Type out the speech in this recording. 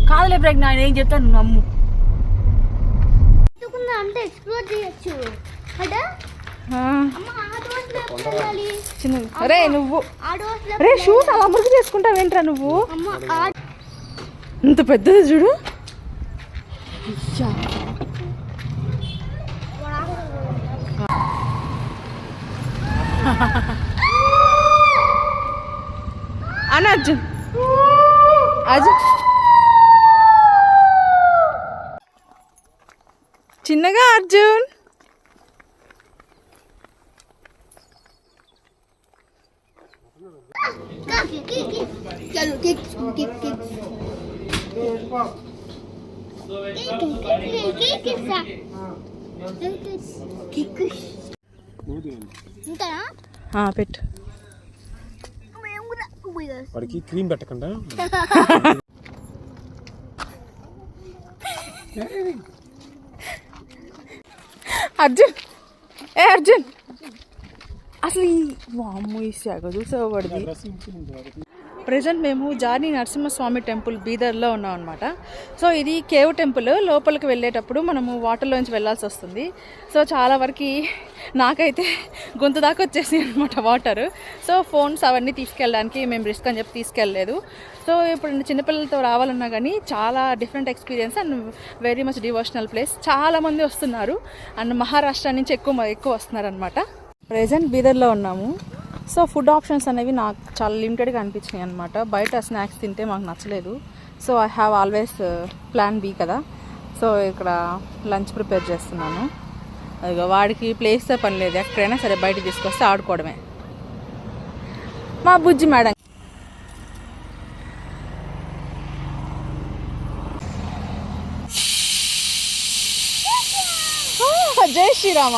కాదులే ప్రజ్ఞ, ఆయన ఏం చెప్తాను నమ్ము. అంటే ఎక్స్ప్లోర్ చేయొచ్చు. అరే నువ్వు అరే షూస్ అలా మురికి చేసుకుంటావేంట్రా నువ్వు? ఇంత పెద్దది చూడు. అన్న అర్జున్ అర్జున్ చిన్నగా అర్జున్. పెట్టు. వాడికి క్రీమ్ పెట్టకుండా అర్జున్ ఏ అర్జున్ అసలు ఈ వామ్మో ఈ శాఖ చూసావు పడింది. ప్రజెంట్ మేము జానీ నరసింహస్వామి టెంపుల్ బీదర్లో ఉన్నాం అనమాట. సో ఇది కేవ్ టెంపుల్. లోపలికి వెళ్ళేటప్పుడు మనము వాటర్లోంచి వెళ్ళాల్సి వస్తుంది. సో చాలా వరకు నాకైతే గొంతు దాకా వచ్చేసి అనమాట వాటర్. సో ఫోన్స్ అవన్నీ తీసుకెళ్ళడానికి మేము రిస్క్ అని చెప్పి తీసుకెళ్ళలేదు. సో ఇప్పుడు చిన్నపిల్లలతో రావాలన్నా కానీ చాలా different experience and very much devotional place. చాలామంది వస్తున్నారు అండ్ మహారాష్ట్ర నుంచి ఎక్కువ వస్తున్నారు అనమాట. ప్రజెంట్ బీదర్లో ఉన్నాము. సో ఫుడ్ ఆప్షన్స్ అనేవి నాకు చాలా లిమిటెడ్గా అనిపించినాయి అనమాట. బయట స్నాక్స్ తింటే మాకు నచ్చలేదు. So I have always plan B కదా. సో ఇక్కడ లంచ్ ప్రిపేర్ చేస్తున్నాను. అదిగో వాడికి ప్లేస్తో పని లేదు, ఎక్కడైనా సరే బయటకు తీసుకొస్తే ఆడుకోవడమే. మా బుజ్జి మేడం జై శ్రీరామ.